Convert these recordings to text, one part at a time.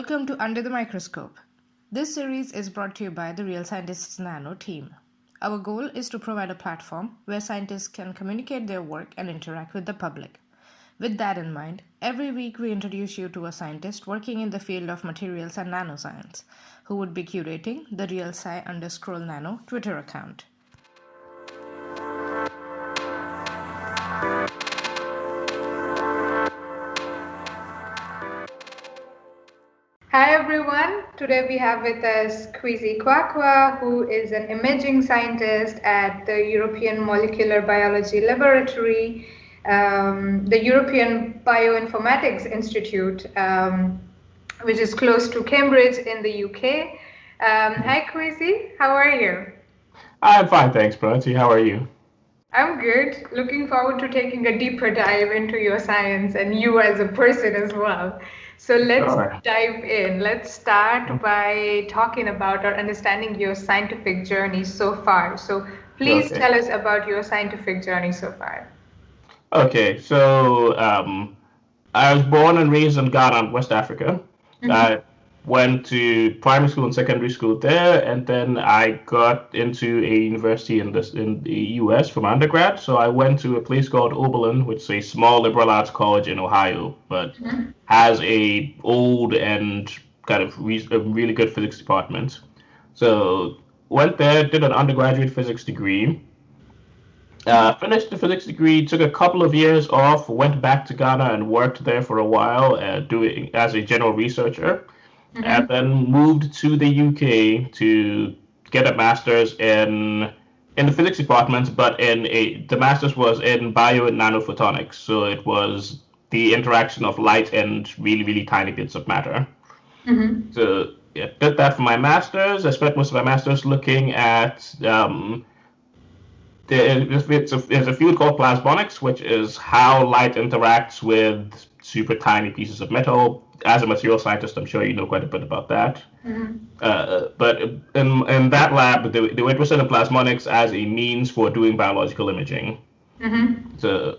Welcome to Under the Microscope. This series is brought to you by the Real Scientists Nano team. Our goal is to provide a platform where scientists can communicate their work and interact with the public. With that in mind, every week we introduce you to a scientist working in the field of materials and nanoscience, who would be curating the RealSci_Nano Twitter account. Hi everyone, today we have with us Kwakwa, who is an imaging scientist at the European Molecular Biology Laboratory, the European Bioinformatics Institute, which is close to Cambridge in the UK. Hi Kwasi, how are you? I'm fine, thanks, Prati. How are you? I'm good. Looking forward to taking a deeper dive into your science and you as a person as well. So let's dive in. Let's start by talking about or understanding your scientific journey so far. So please tell us about your scientific journey so far. Okay, so I was born and raised in Ghana, West Africa. I went to primary school and secondary school there, and then I got into a university in the U.S. from undergrad. So I went to a place called Oberlin, which is a small liberal arts college in Ohio, but has a old and kind of a really good physics department. So went there, did an undergraduate physics degree. Finished the physics degree, took a couple of years off, went back to Ghana and worked there for a while, doing as a general researcher, and then moved to the UK to get a master's in the physics department, but the master's was in bio and nanophotonics, so it was the interaction of light and really, really tiny bits of matter. So yeah, did that for my master's. I spent most of my master's looking at there's a field called plasmonics, which is how light interacts with super tiny pieces of metal. As a material scientist, I'm sure you know quite a bit about that. But in that lab, they were interested in plasmonics as a means for doing biological imaging. So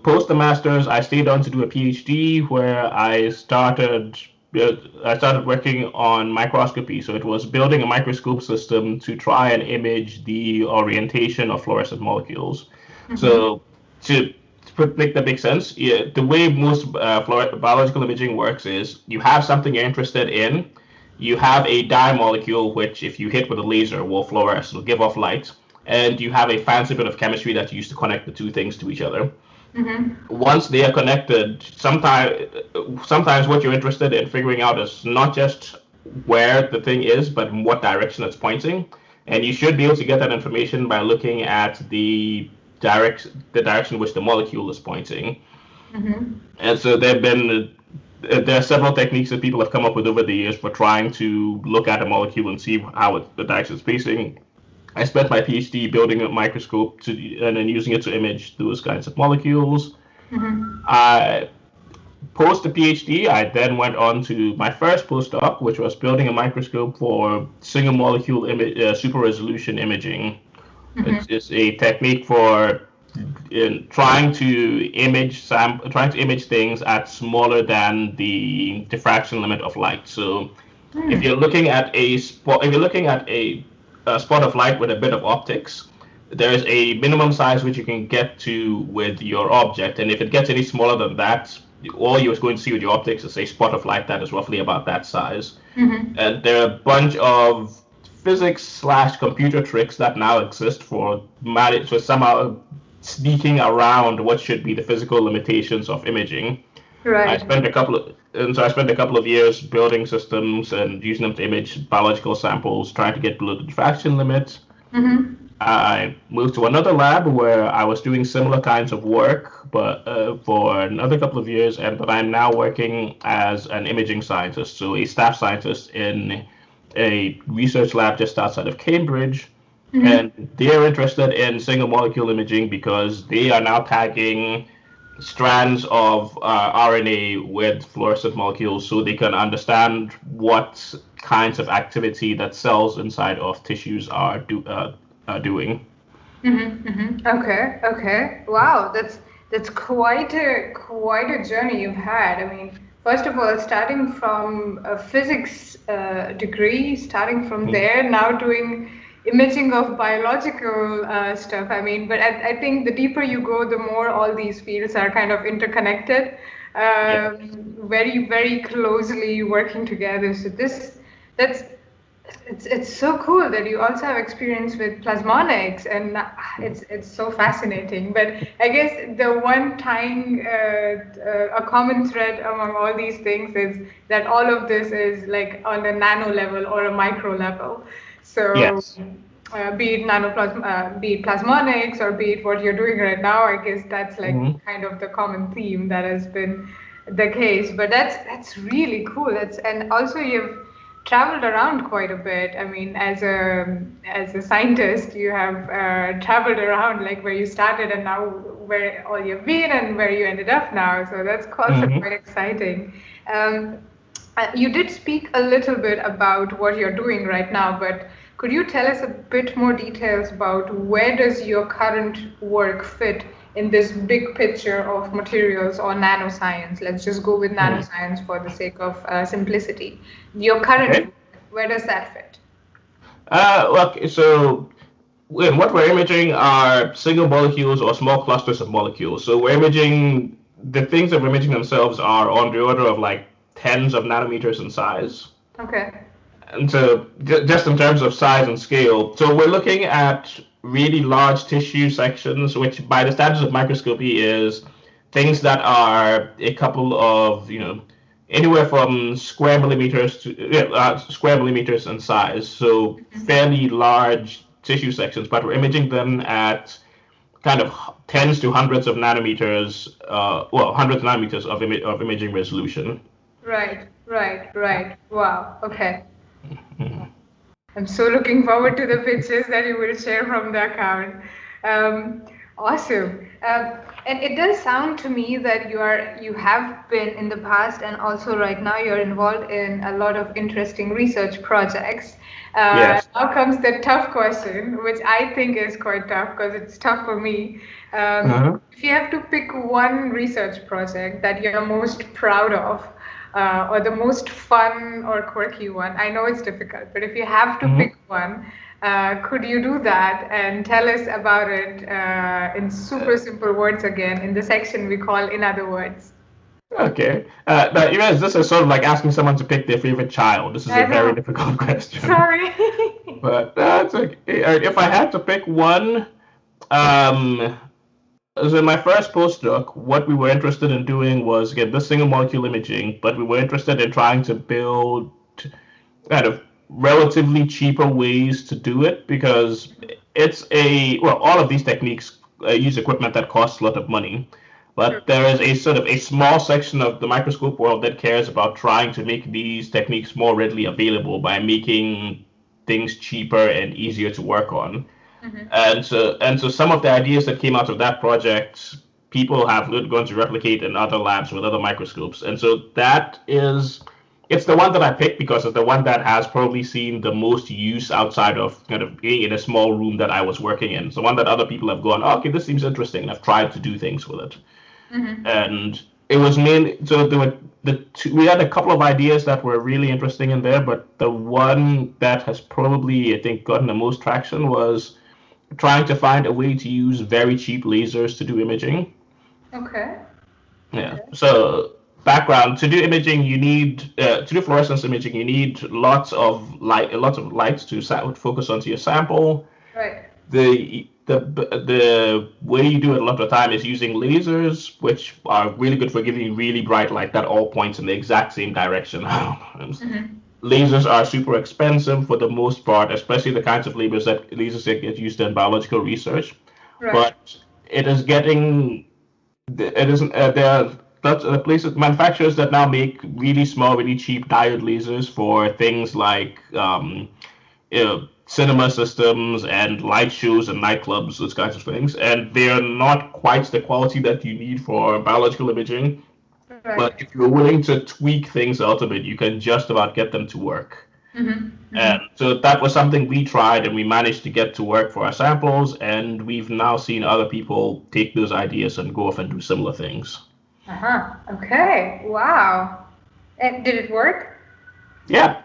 post the master's, I stayed on to do a PhD where I started working on microscopy. So it was building a microscope system to try and image the orientation of fluorescent molecules. So to make that make sense, the way most biological imaging works is you have something you're interested in, you have a dye molecule which, if you hit with a laser, will fluoresce, will give off light, and you have a fancy bit of chemistry that you use to connect the two things to each other. Once they are connected, sometimes what you're interested in figuring out is not just where the thing is, but in what direction it's pointing. And you should be able to get that information by looking at the direction in which the molecule is pointing. And so there are several techniques that people have come up with over the years for trying to look at a molecule and see how the direction is facing. I spent my PhD building a microscope and then using it to image those kinds of molecules. Post the PhD, I then went on to my first postdoc, which was building a microscope for single molecule super resolution imaging. It's a technique for trying to image things at smaller than the diffraction limit of light. So if you're looking at a spot of light with a bit of optics, there's a minimum size which you can get to with your object, and if it gets any smaller than that, all you're going to see with your optics is a spot of light that is roughly about that size. And there are a bunch of physics/computer tricks that now exist for somehow sneaking around what should be the physical limitations of imaging. I spent a couple of years building systems and using them to image biological samples, trying to get below the diffraction limit. I moved to another lab where I was doing similar kinds of work, but for another couple of years, but I'm now working as an imaging scientist, so a staff scientist in a research lab just outside of Cambridge. And they're interested in single molecule imaging because they are now tagging strands of RNA with fluorescent molecules so they can understand what kinds of activity that cells inside of tissues are doing. Okay. Wow, that's quite a journey you've had. I mean, first of all, starting from a physics degree, starting from there, now doing imaging of biological stuff. I mean, but I think the deeper you go, the more all these fields are kind of interconnected, very, very closely working together. So that's it's so cool that you also have experience with plasmonics, and it's so fascinating. But I guess the one tying a common thread among all these things is that all of this is like on a nano level or a micro level. So Yes. be it be it plasmonics, or be it what you're doing right now, I guess that's like Mhm. kind of the common theme that has been the case. But that's really cool. And also you've traveled around quite a bit. I mean, as a scientist, you have traveled around, like where you started and now where all you've been and where you ended up now. So that's also Mhm. quite exciting. Um, you did speak a little bit about what you're doing right now, but could you tell us a bit more details about where does your current work fit in this big picture of materials or nanoscience? Let's just go with Mhm. nanoscience for the sake of simplicity. Your current Okay. work, where does that fit? Look, so what we're imaging are single molecules or small clusters of molecules. So we're imaging the things that we're imaging themselves are on the order of like tens of nanometers in size. Okay. And so, just in terms of size and scale, so we're looking at really large tissue sections, which by the standards of microscopy is things that are a couple of, anywhere from square millimeters in size. So fairly large tissue sections, but we're imaging them at kind of tens to hundreds of nanometers, hundreds of nanometers of imaging resolution. Right, right, right. Wow. Okay. I'm so looking forward to the pictures that you will share from the account. Um, awesome. And it does sound to me that you have been in the past and also right now you're involved in a lot of interesting research projects. Yes. Now comes the tough question, which I think is quite tough because it's tough for me. Uh-huh. If you have to pick one research project that you're most proud of, or the most fun or quirky one? I know it's difficult, but if you have to pick one, could you do that and tell us about it in super simple words again in the section we call In Other Words? Okay. Now, you realize this is sort of like asking someone to pick their favorite child. This is a I very know. difficult question. Sorry. But that's okay. If I had to pick one, um, so in my first postdoc, what we were interested in doing was get this single molecule imaging, but we were interested in trying to build kind of relatively cheaper ways to do it because all of these techniques use equipment that costs a lot of money. True. But there is a sort of a small section of the microscope world that cares about trying to make these techniques more readily available by making things cheaper and easier to work on. And so some of the ideas that came out of that project, people have gone to replicate in other labs with other microscopes. And so it's the one that I picked because it's the one that has probably seen the most use outside of kind of being in a small room that I was working in. It's the one that other people have gone, oh, okay, this seems interesting, and I've tried to do things with it. And it was mainly so there were we had a couple of ideas that were really interesting in there, but the one that has probably I think gotten the most traction was trying to find a way to use very cheap lasers to do imaging. Okay. Yeah. Okay. So background to do imaging, you need to do fluorescence imaging, you need lots of lights to focus onto your sample. Right. The way you do it a lot of the time is using lasers, which are really good for giving you really bright light that all points in the exact same direction. Lasers are super expensive for the most part, especially the kinds of lasers that get used in biological research. Right. But it is getting it isn't there are lots of places manufacturers that now make really small, really cheap diode lasers for things like cinema systems and light shows and nightclubs, those kinds of things. And they're not quite the quality that you need for biological imaging. But Right. if you're willing to tweak things out of it, you can just about get them to work. And so that was something we tried and we managed to get to work for our samples. And we've now seen other people take those ideas and go off and do similar things. Uh-huh. Okay. Wow. And did it work? Yeah,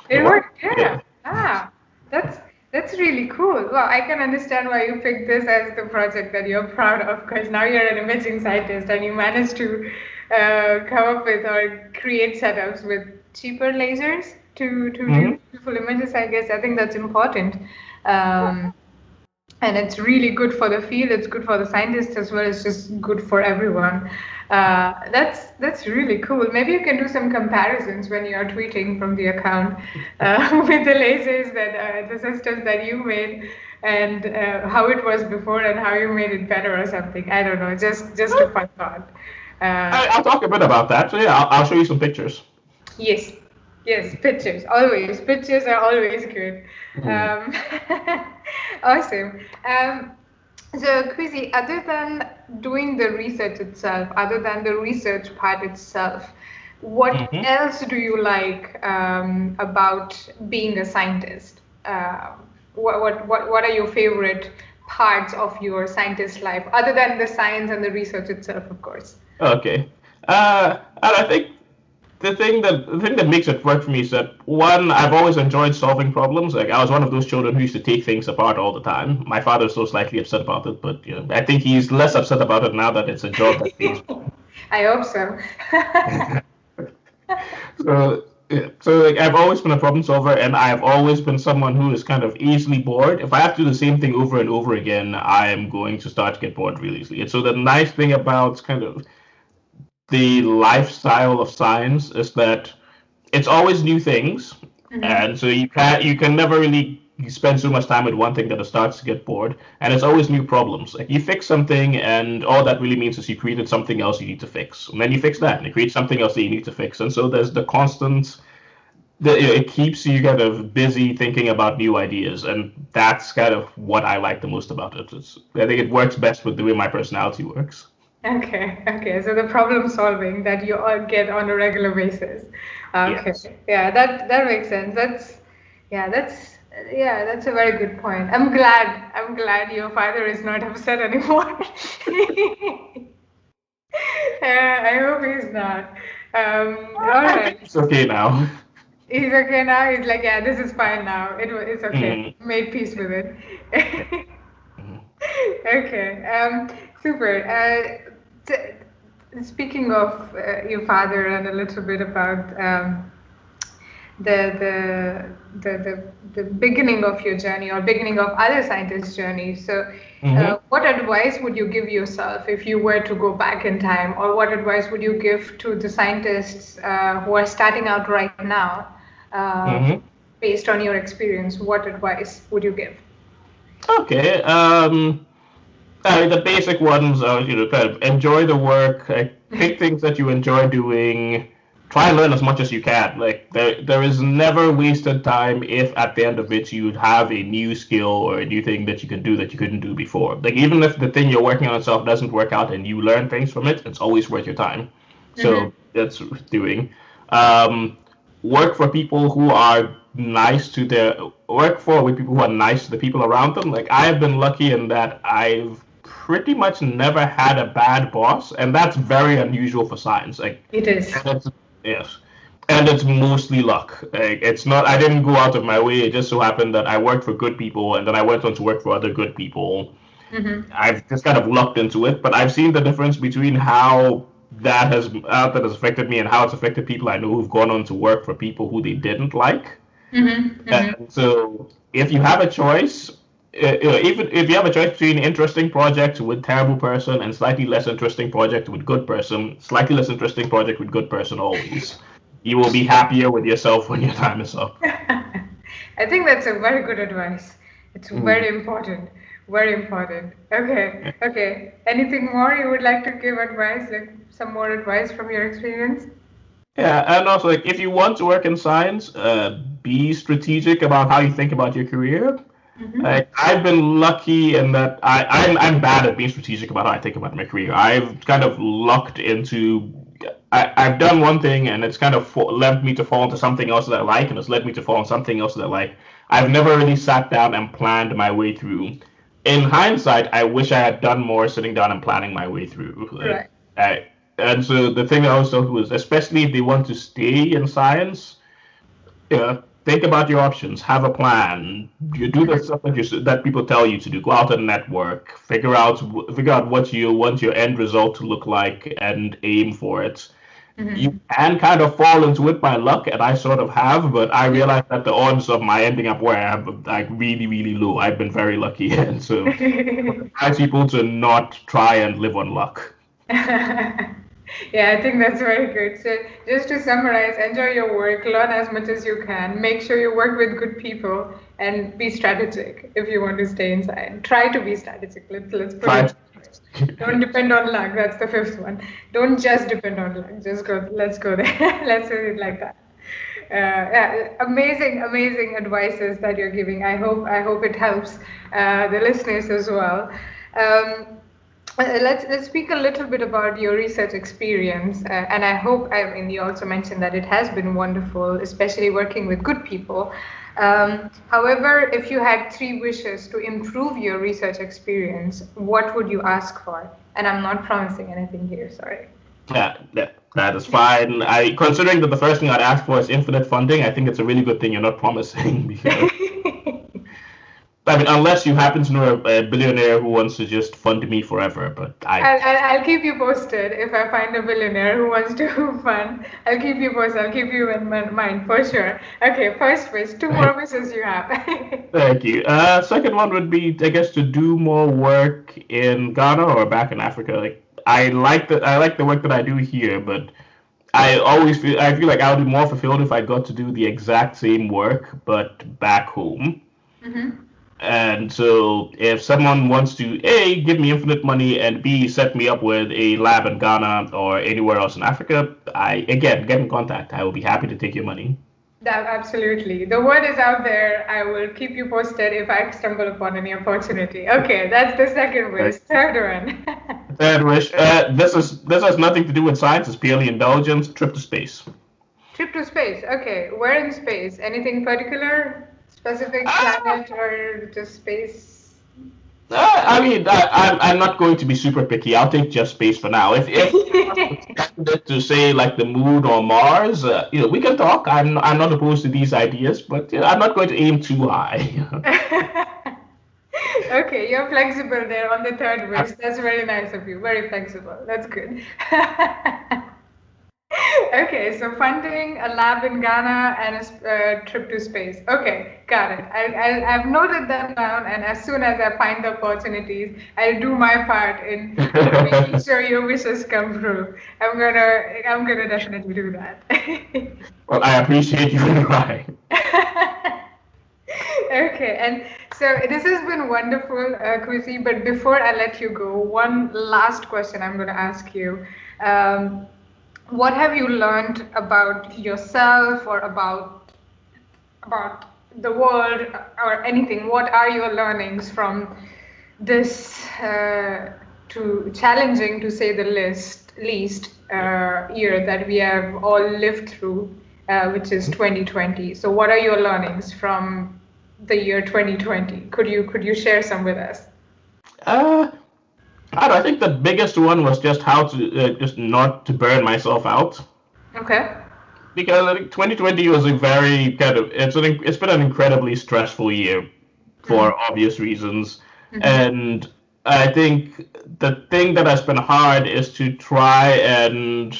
it It worked. worked, yeah. Yeah. Ah, that's that's really cool. Well, I can understand why you picked this as the project that you're proud of, because now you're an imaging scientist and you managed to come up with or create setups with cheaper lasers to do Hmm. beautiful images. I guess I think that's important. Um, and it's really good for the field, it's good for the scientists as well, it's just good for everyone. That's really cool. Maybe you can do some comparisons when you are tweeting from the account with the lasers that the systems that you made, and how it was before and how you made it better or something. I don't know, just a fun thought. uh, I'll talk a bit about that. So yeah, I'll show you some pictures. Yes, yes, pictures, always. Pictures are always good. Mhm. Um, awesome. So, Kwasi, other than doing the research itself, other than the research part itself, what Mhm. else do you like about being a scientist? What are your favorite parts of your scientist life, other than the science and the research itself, of course? Okay. And I think the thing that makes it work for me is that one, I've always enjoyed solving problems. Like I was one of those children who used to take things apart all the time. My father's so slightly upset about it, but I think he's less upset about it now that it's a job that pays. I hope so. So yeah, so like I've always been a problem solver, and I've always been someone who is kind of easily bored. If I have to do the same thing over and over again, I am going to start to get bored really easily. And so the nice thing about kind of the lifestyle of science is that it's always new things, Mhm. and so you can never really spend so much time with one thing that it starts to get bored. And it's always new problems. Like you fix something, and all that really means is you created something else you need to fix, and then you fix that, and you create something else that you need to fix. And so there's the constant. It keeps you kind of busy thinking about new ideas, and that's kind of what I like the most about it. I think it works best with the way my personality works. Okay, okay. So the problem solving that you all get on a regular basis. Okay. Yes. Yeah, that makes sense. Yeah, that's that's a very good point. I'm glad your father is not upset anymore. I hope he's not. All I right. think it's okay now. He's okay now. He's like, yeah, this is fine now. It's okay. Mhm. Made peace with it. Mhm. Okay. Super. Speaking of your father and a little bit about the, the beginning of your journey or beginning of other scientists' journey. So, Mhm. what advice would you give yourself if you were to go back in time, or what advice would you give to the scientists who are starting out right now, uh, Mhm. based on your experience? What advice would you give? Okay. The basic ones are, kind of enjoy the work, pick things that you enjoy doing, try and learn as much as you can. Like there is never wasted time if at the end of it you'd have a new skill or a new thing that you can do that you couldn't do before. Like even if the thing you're working on itself doesn't work out and you learn things from it, it's always worth your time. Mm-hmm. So that's doing. Um, work for people who are nice to their work for with people who are nice to the people around them. Like I've been lucky in that I've pretty much never had a bad boss, and that's very unusual for science. Like, It is. and it's yes, and it's mostly luck. Like, it's not. I didn't go out of my way. It just so happened that I worked for good people, and then I went on to work for other good people. Mm-hmm. I've just kind of lucked into it, but I've seen the difference between how that has affected me and how it's affected people I know who've gone on to work for people who they didn't like. Mm-hmm. Mm-hmm. And so, if you have a choice, even if you have a choice between interesting project with terrible person and slightly less interesting project with good person, slightly less interesting project with good person always, you will be happier with yourself when your time is up. I think that's a very good advice. It's Mm. very important. Very important. Okay. Okay. Anything more you would like to give advice, like some more advice from your experience? Yeah, and also like if you want to work in science, be strategic about how you think about your career. Mm-hmm. I've been lucky in that I'm bad at being strategic about how I think about my career. I've kind of lucked into I've done one thing and it's kind of led me to fall into something else that I like, and it's led me to fall into something else that I like. I've never really sat down and planned my way through. In hindsight, I wish I had done more sitting down and planning my way through. Right. I, And so the thing I always thought was, especially if they want to stay in science, think about your options. Have a plan. You do the stuff that people tell you to do. Go out and network. Figure out what you want your end result to look like and aim for it. You can kind of fall into it by luck, and I sort of have, but I realized that the odds of my ending up where I am like really, really low. I've been very lucky, and so I advise people to not try and live on luck. Yeah, I think that's very good. So, just to summarize, enjoy your work, learn as much as you can, make sure you work with good people, and be strategic if you want to stay inside. Try to be strategic. Let's put Try. it. Don't depend on luck. That's the fifth one. Don't just depend on luck. Just go. Let's go there. Let's do it like that. Yeah, amazing advices that you're giving. I hope it helps the listeners as well. Let's speak a little bit about your research experience, and I mean, you also mentioned that it has been wonderful, especially working with good people. However, if you had 3 wishes to improve your research experience, what would you ask for? And I'm not promising anything here, sorry. Yeah, that is fine. Considering that the first thing I'd ask for is infinite funding, I think it's a really good thing you're not promising because I mean, unless you happen to know a billionaire who wants to just fund me forever, but I'll keep you posted if I find a billionaire who wants to fund. I'll keep you posted. I'll keep you in mind for sure. Okay, first wish. 2 more wishes you have. Thank you. Second one would be, I guess, to do more work in Ghana or back in Africa. Like, I like the work that I do here, but I feel like I would be more fulfilled if I got to do the exact same work but back home. And so if someone wants to A, give me infinite money, and B, set me up with a lab in Ghana or anywhere else in Africa, get in contact. I will be happy to take your money. Absolutely. The word is out there. I will keep you posted if I stumble upon any opportunity. Okay, that's the second wish. Third one. Third wish. This has nothing to do with science. It's purely indulgence. Trip to space. Trip to space. Okay, where in space? Anything particular? Specific planet or just space? I mean, I'm not going to be super picky. I'll take just space for now. If to say like the moon or Mars, we can talk. I'm not opposed to these ideas, but I'm not going to aim too high. Okay, you're flexible there on the third wish. That's very nice of you. Very flexible. That's good. Okay, so funding a lab in Ghana and a trip to space. Okay, got it. I've noted them down, and as soon as I find the opportunities, I'll do my part in making sure your wishes come true. I'm gonna definitely do that. Well, I appreciate you trying. Okay, and so this has been wonderful, Kwasi. But before I let you go, one last question I'm gonna ask you. What have you learned about yourself or about the world or anything? What are your learnings from this to challenging, to say the least, year that we have all lived through, which is 2020? So, what are your learnings from the year 2020? Could you share some with us? I think the biggest one was just how to just not to burn myself out. Okay. Because I think 2020 was a very it's been an incredibly stressful year for obvious reasons, and I think the thing that has been hard is to try and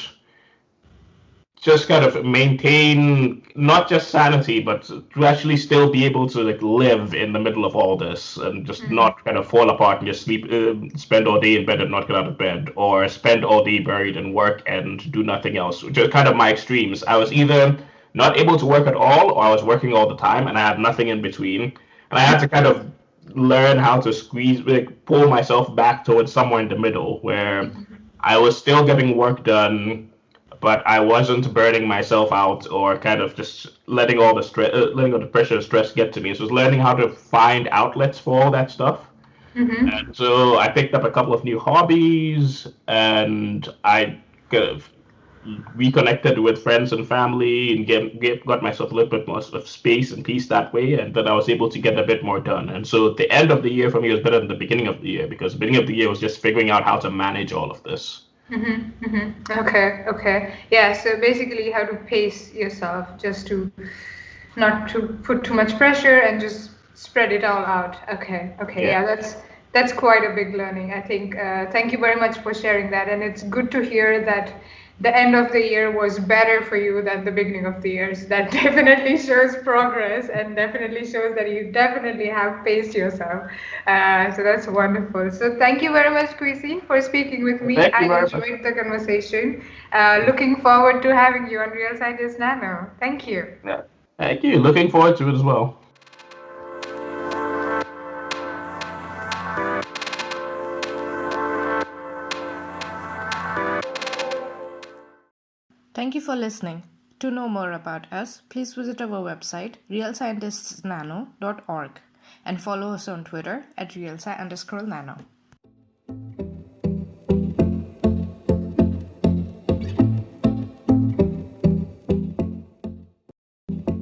just kind of maintain not just sanity, but to actually still be able to like live in the middle of all this and just not kind of fall apart and just spend all day in bed and not get out of bed, or spend all day buried in work and do nothing else, which is kind of my extremes. I was either not able to work at all, or I was working all the time, and I had nothing in between. And I had to kind of learn how to pull myself back towards somewhere in the middle where I was still getting work done, but I wasn't burning myself out or kind of just letting all the pressure and stress get to me. So it was learning how to find outlets for all that stuff. And so I picked up a couple of new hobbies, and I kind of reconnected with friends and family and got myself a little bit more of space and peace that way, and then I was able to get a bit more done. And so the end of the year for me was better than the beginning of the year, because the beginning of the year was just figuring out how to manage all of this. Okay. Yeah, so basically you have to pace yourself just to not to put too much pressure and just spread it all out. Okay. Yeah. Yeah, that's quite a big learning. I think. Thank you very much for sharing that, and it's good to hear that the end of the year was better for you than the beginning of the year. So that definitely shows progress and definitely shows that you definitely have paced yourself. So that's wonderful. So thank you very much, Kwasi, for speaking with me. Thank I you very much. enjoyed the conversation. Looking forward to having you on Real Scientist Nano. Thank you. Yeah. Thank you. Looking forward to it as well. Thank you for listening. To know more about us, please visit our website realscientistsnano.org and follow us on Twitter at realsci_nano.